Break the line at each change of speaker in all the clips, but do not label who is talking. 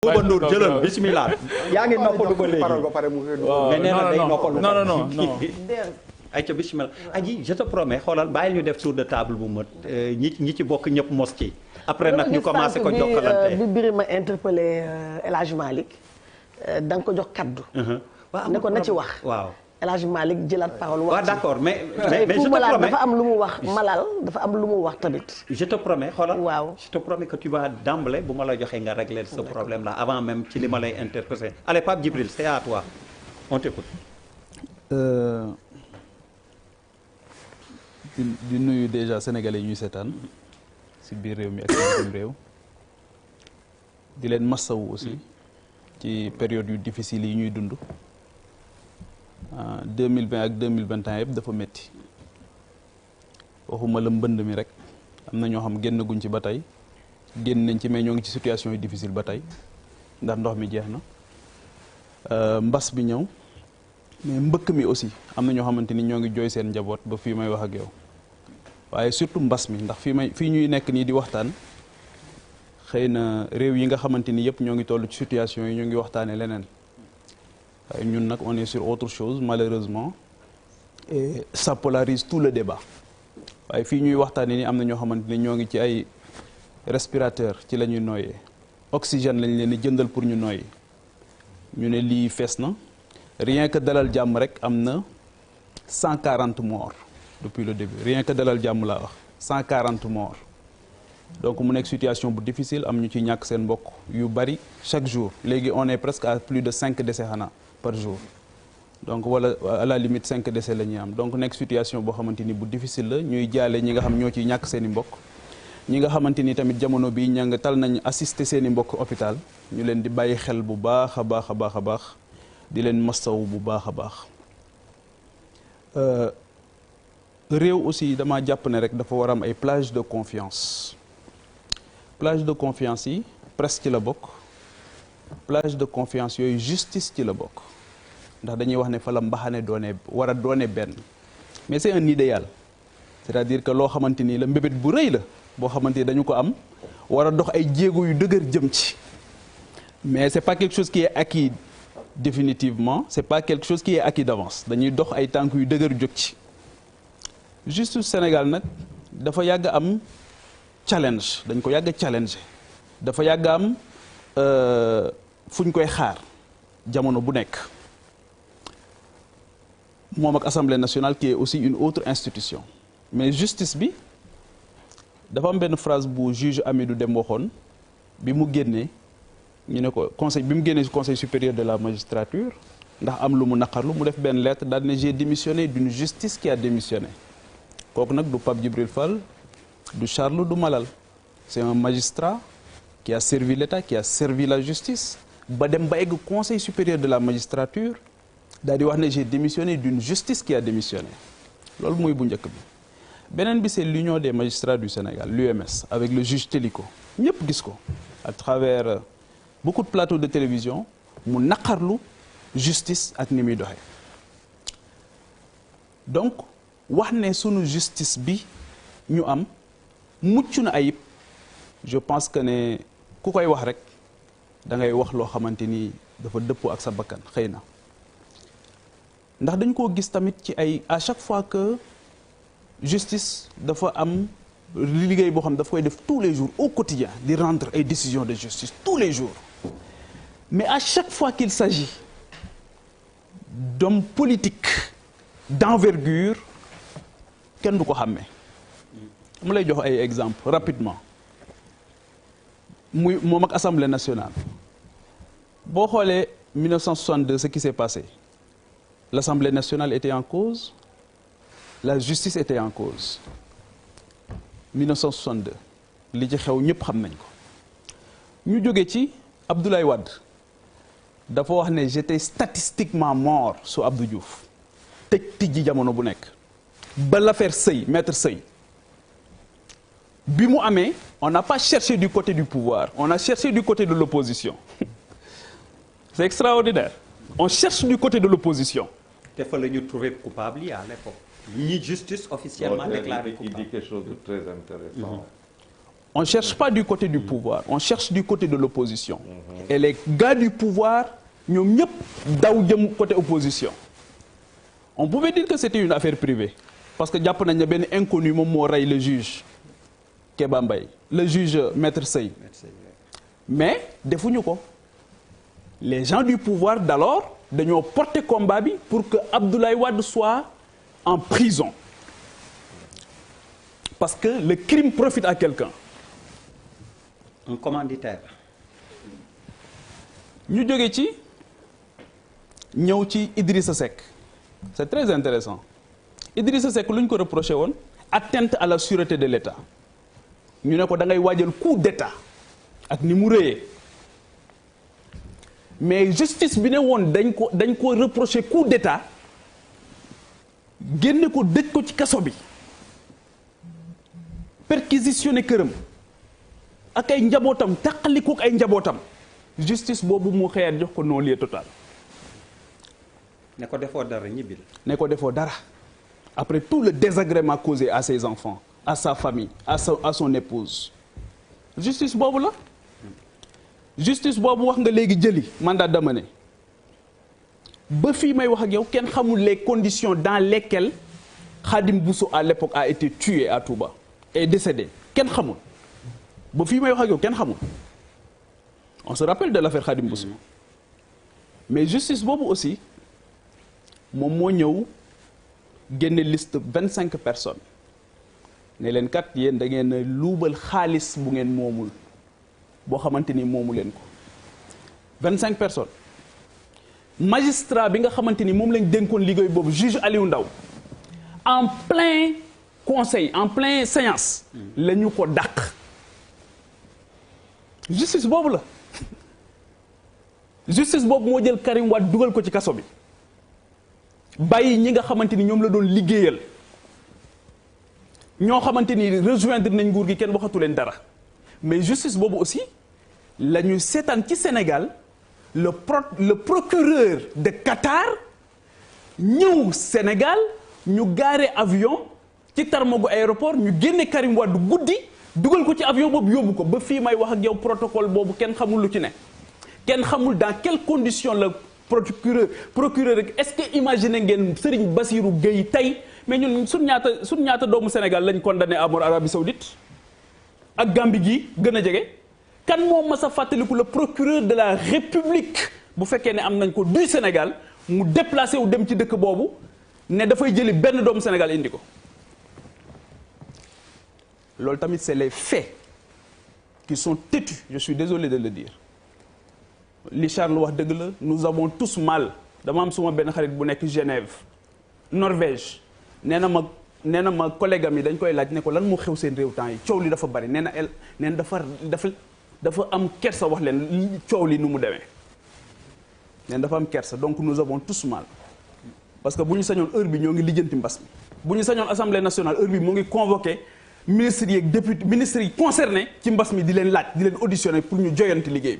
Bouba Ndour jëlal bismillah yaa ngi noppalu ba léegi mais nee na day noppalu
non
ayca bismillah aji je te promets xoolal bàyyil ñu def tour de table bu mët ñi ci bokk ñëpp mos ci après nag ñu commencé ko jokkalante
bi Birima interpellé El Hadj Malick da nga ko jox kaddu ne ko na ci wax
waaw
El Hadj Malick jëlaat parole wax
waaw d'accord mais je te
Malal
promets
dafa am lu mu wax Malal dafa am lu mu wax tamit
je te promets xoolal
waaw
je te promets que tu vas d'emblée bu ma la joxee nga régler ce problème là avant même ci li ma lay interpeller allez Pape Djibril c'est à toi on t'écoute
di nuyu déjà sénégalais yi ñuy seetaan si biir réew mi ak si bitim réew di leen massawu aussi ci période yu difficile yi ñuy dund 2020 ak 2021 yëpp dafa métti waxuma la mbënd mi rek am na ñoo xam génn guñ ci ba tey génn nañ ci mais ñoo ngi ci situation yu difficile ba tey ndax ndox mi jeex na mbas bi ñëw mais mbëkk mi aussi am na ñoo xamante ni ñoo ngi jooy seen njaboot ba fii may wax ak yow waaye surtout mbas mi ndax fii ñuy nekk nii di waxtaan xëy na réew yi nga xamante ni yëpp ñoo ngi toll ci situation yi ñoo ngi waxtaane leneen waaye ñun nag on est sur autre chose malheureusement et ça polarise tout le débat waaye fii ñuy waxtaane ni am na ñoo xamante ni ñoo ngi ci ay respirateur ci la ñuy nooyee oxygène lañ leen di jëndal pour ñu nooyi ñu ne lii fees na rien que dalal jàmm rek am na 140 morts depuis le début rien que dalal jàmm laa wax 140 morts donc mu nekk situation bu difficile am ñu ci ñàkk seen mbokk yu bari chaque jour léegi on est presque à plus de 5 décès xanaa par jour donc wala à la limite 5 décès la ñuy am donc nekk situation boo xamante ni bu difficile la ñuy jaale ñi nga xam ñoo ciy ñàkk seen i mbokk ñi nga xamante ni tamit jamono bi ña nga tal nañ assister seen i mbokk hôpital ñu leen di bàyyi xel bu baax a baax a baax a baax di leen mastaw bu baax a baax réew aussi dama jàpp ne rek dafa war am ay plage de confiance plage de confiance yi presse ci la bokk plage de confiance yooyu justice ci la bokk ndax dañuy wax ne fa la mbaxane war a doone benn mais c'est un idéal c'est-à-dire que loo xamante ni la mbébét bu rëy la boo xamante ni dañu ko am war a dox ay jéego yu dëgër jëm ci mais c'est pas quelque chose qui est acquis définitivement c'est pas quelque chose qui est acquis d'avance dañuy dox ay tànk yu dëgër jóg ci justice Sénégal nag dafa yàgg am challenge dañ ko yàgg challenge dafa yàgg am fu ñu koy xaar jamono bu nekk moom ak Assemblée nationale qui est aussi une autre institution mais justice bi dafa am benn phrase bu juge Amidou Deme waxoon bi mu génnee ñu ne ko conseil bi mu génnee conseil supérieur de la magistrature ndax am lu mu naqarlu mu def benn lettre daal ne j'ai démissionné d'une justice qui a démissionné kooku nag du Pape Djibril Fall du Charles du Malal c'est un magistrat qui a servi l'État qui a servi la justice ba dem ba egg conseil supérieur de la magistrature daal di wax ne j'ai démissionné d'une justice qui a démissionné loolu mooy bu njëkk bi beneen bi c'est l'union des magistrats du Sénégal l'UMS avec le juge Téliko ñëpp gis ko à travers beaucoup de plateaux de télévision mu naqarlu justice ak ni muy doxee donc wax ne sunu justice bi ñu am mucc na ayib je pense que ne ku koy wax rek da ngay wax loo xamante ni dafa dëppoo ak sa bakkan xëy na ndax dañ koo gis tamit ci ay à chaque fois que justice dafa am liggéey boo xam daf koy def tous les jours au quotidien di rendre ay décisions de justice tous les jours mais à chaque fois qu'il s'agit d'hommes politiques d'envergure kenn du ko xàmmee mu lay jox ay exemples rapidement muy moom ak Assemblée nationale boo xoolee 1962 ce qui s'est passé l'Assemblée nationale était en cause la justice était en cause 1962 li ci xew ñëpp xam nañ ko ñu jóge ci Abdoulaye Wade dafa wax ne j'étais statistiquement mort sous Abdou Diouf tëj tijji jamono bu nekk ba l'affaire Sey maître Sey bi mu amee on n'a pas cherché du côté du pouvoir on a cherché du côté de l'opposition c'est extraordinaire on cherche du côté de l'opposition
te fa la ñu trouvé coupable yi à l'époque ñi justice officiellement déclaré
il dit quelque chose de très intéressant
on cherche pas du côté du pouvoir on cherche du côté de l'opposition et les gars du pouvoir ñoom ñëpp daw jëm côté opposition on pouvait dire que c'était une affaire privée parce que jàpp nañ ne benn inconnu moom moo rey le juge Kéba Mbaye le juge Maître Sey mais defuñu ko les gens du pouvoir d'alors dañoo porter combat bi pour que Abdoulaye Wade soit en prison parce que le crime profite à quelqu'un.
Un commanditaire.
ñu jóge ci ñëw ci Idrissa Seck c'est très intéressant Idrissa Seck lu ñu ko reproché woon atteinte à la sûreté de l'État ñu ne ko da ngay waajal coup d'État ak ni mu rëyee mais justice bi ne woon dañ ko reproché coup d'État génne ko dëj ko ci kaso bi perquisitionné këram ak ay njabootam taqaliko ak ay njabootam justice boobu mu xëyaat jox ko non-lieu total.
ne ko defoo dara ñibbil.
ne ko defoo dara après tout le désagrément causé à ses enfants à sa famille à son épouse justice boobu la. justice boobu wax nga léegi jëli mandat d'amener ba fii may wax ak yow kenn xamul les conditions dans lesquelles Khadim Bousso à l'époque a été tué à Touba et décédé kenn xamul ba fii may wax ak yow kenn xamul on se rappelle de l'affaire Khadim Bousso mais justice boobu aussi moom moo ñëw génne liste 25 personnes ne leen kat yéen da ngeen luubal xaalis bu ngeen moomul boo xamante ni moomu leen ko 25 personnes magistrat bi nga xamante ni moom lañ dénkoon liggéey boobu juge Aliou Ndao en plein conseil en plein séance la ñu ko dàq justice boobu la justice boobu moo jël Karim Wade dugal ko ci kaso bi bàyyi ñi nga xamante ni ñoom la doon liggéeyal ñoo xamante ni rejoindre nañ nguur gi kenn waxatu leen dara mais justice boobu aussi la ñu seetaan ci Sénégal le procureur de Qatar ñëw Sénégal ñu gaare avion ci tarmagu aéroport ñu génne Karim Wade guddi dugal ko ci avion boobu yóbbu ko ba fii may wax ak yow protocole boobu kenn xamul lu ci ne kenn xamul dans quelles conditions la procureur rek est-ce que imaginer ngeen Serigne Bassirou Gueye tey mais ñun suñ ñaata doomu Sénégal lañ condamné à mort Arabie Saoudite ak Gambie gi gën a jege kan moom ma sa fàttaliku le procureur de la République bu fekkee ne am nañ ko du Sénégal mu déplacé wu dem ci dëkk boobu ne dafay jëli benn doomu Sénégal indi ko loolu tamit c'est les faits qui sont têtus je suis désolé de le dire li Charles wax dëgg la nous avons tous mal dama am suma benn xarit bu nekk Genève Norvège nee na ma collègue am yi dañ koy laaj ne ko lan moo xew seen réew temps yi coow li dafa bari nee na dafa am kersa wax leen coow li nu mu demee nee na dafa am kersa donc nous avons tous mal parce que bu ñu sañoon heure bi ñoo ngi lijjanti mbas mi bu ñu sañoon assemblée nationale heure bi moo ngi convoqué ministres yi ak député ministres yi concernés ci mbas mi di leen laaj di leen auditionner pour ñu joyanti liggéey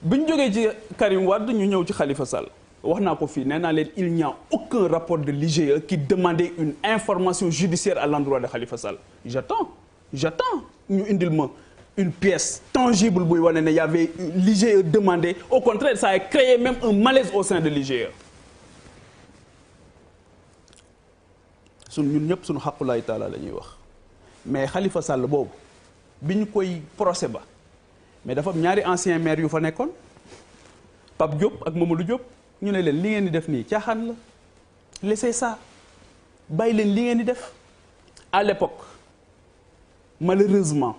bi ñu jógee ci Karim Wade ñu ñëw ci Khalifa Sall wax naa ko fii nee naa leen il n'y a aucun rapport de l'IGE qui demandait une information judiciaire à l'endroit de Khalifa Sall j'attends ñu indil ma une pièce tangible buy wane ne y avait l'IGE demandé au contraire ça a créé même un malaise au sein de l'IGE ñun ñëpp suñu xaqulaay taala la ñuy wax mais Khalifa Sall boobu bi ñu koy procès ba mais dafa am ñaari ancien maire yu fa nekkoon Pape Diop ak Mamadou Diop ñu ne leen li ngeen di def nii caaxaan la laissez ça bàyyi leen li ngeen di def à l'époque malheureusement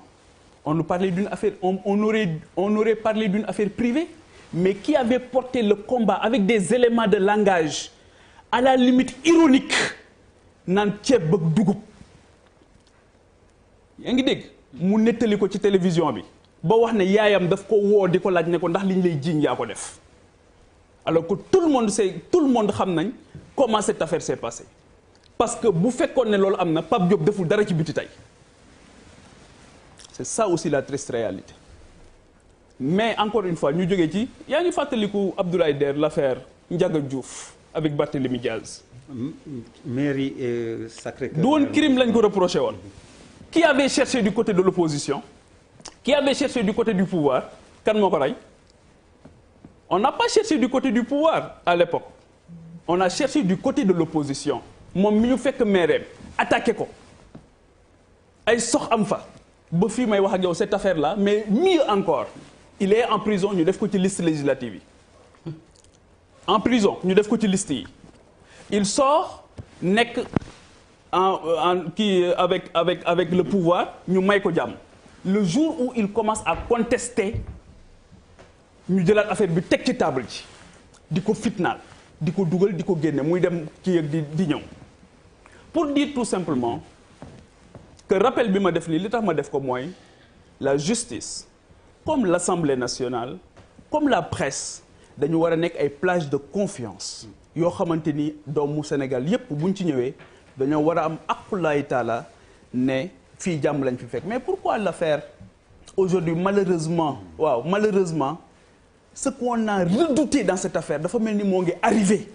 on nous parlait d'une affaire on aurait parlé d'une affaire privée mais qui avait porté le combat avec des éléments de langage à la limite ironique naan ceeb ak dugub yaa ngi dégg mu nettali ko ci télévision bi ba wax ne yaayam daf ko woo di ko laaj ne ko ndax liñ lay jiiñ yaa ko def alors que tout le monde xam nañ comment cette affaire s'est passée parce que bu fekkoon ne loolu am na Pape Diop deful dara ci biti tey c'est ça aussi la triste réalité mais encore une fois ñu jógee ci yaa ngi fàttaliku Abdoulaye Der l'affaire Ndiaga Diouf avec Barthélémy Diaz
mairie Sacré-Cœur
du woon crime lañ ko reproché woon qui avait cherché du côté de l'opposition, qui avait cherché du côté du pouvoir, kan moo ko rey? On n'a pas cherché du côté du pouvoir à l'époque. On a cherché du côté de l'opposition. Moom mi ñu fekk maire attaqué ko ay sox am fa ba fii may wax ak yow cette affaire là, mais mieux encore il est en prison, ñu def ko ci liste législative yi. En prison ñu def ko ci liste yi. Il sort nekk avec le pouvoir, ñu may ko jàmm. Le jour où il commence à contester, ñu jëlaat affaire bi teg ci table ji di ko fitnaal di ko dugal di ko génne muy dem kii ak di ñëw. Pour dire tout simplement que rappel bi ma def nii li tax ma def ko mooy la justice comme l'Assemblée nationale comme la presse dañu war a nekk ay plage de confiance yoo xamante ni doomu Sénégal yépp buñ ci ñëwee dañoo war a am aqulaay taala ne fii jàmm lañ fi fekk. Mais pourquoi l'affaire aujourd'hui malheureusement ce qu'on a redouté dans cette affaire dafa mel ni moo ngi arrivé.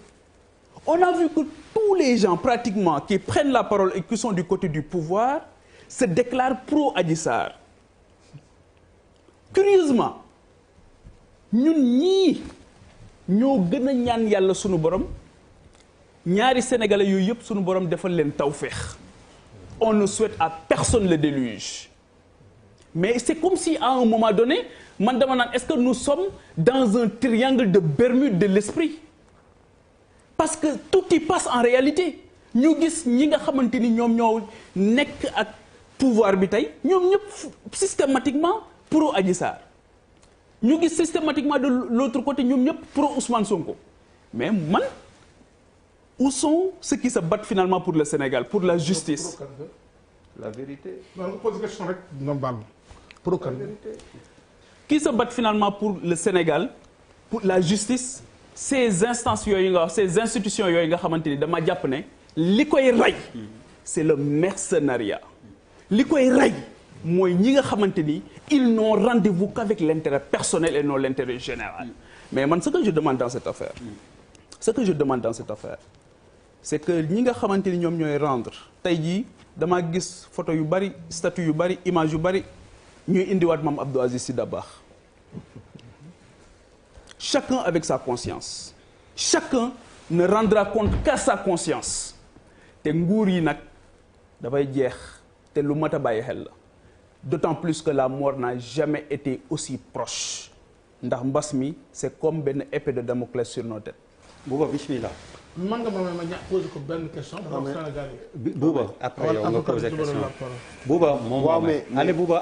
On a vu que tous les gens pratiquement qui prennent la parole et qui sont du côté du pouvoir se déclarent pro Adji Sarr. Curieusement ñun ñii ñoo gën a ñaan yàlla sunu borom ñaari sénégalais yooyu yëpp sunu borom defal leen tawféex. On ne souhaite à personne le déluge. Mais c'est comme si à un moment donné man dama naan est-ce que nous sommes dans un triangle de Bermude de l'esprit? Parce que tout y passe en réalité. ñu gis ñi nga xamante ni ñoom ñoo nekk ak pouvoir bi tey ñoom ñëpp systématiquement pro Adji Sarr ñu gis systématiquement de l'autre côté ñoom ñëpp pro Ousmane Sonko. Mais man où sont ceux qui se battent finalement pour le Sénégal, pour la justice?
La vérité.
Non, on pose question rek nga baal pro kan.
Qui se battent finalement pour le Sénégal, pour la justice? Ces instances yooyu nga wax, ces institutions yooyu nga xamante ni dama jàpp ne li koy rey c'est le mercenariat. Li koy rey mooy ñi nga xamante ni ils n'ont rendez-vous qu'avec l'intérêt personnel et non l'intérêt général. Mais man ce que je demande dans cette affaire, c'est que ñi nga xamante ni ñoom ñooy rendre tey jii damaa gis photo yu bari, statut yu bari, image yu bari ñuy indiwaat Mame Abdou Aziz Sy Dabakh. Chacun avec sa conscience. Chacun ne rendra compte qu'à sa conscience. te nguur yi nag dafay jeex te lu mat a bàyyi xel la. D'autant plus que la mort n'a jamais été aussi proche. ndax mbas mi c'est comme benn épée de Damoclès sur nos têtes.
Bouba bismillah.
man nga ma ñàkk posé ko benn question.
Bouba après yow nga posé question. Bouba moom allez Bouba.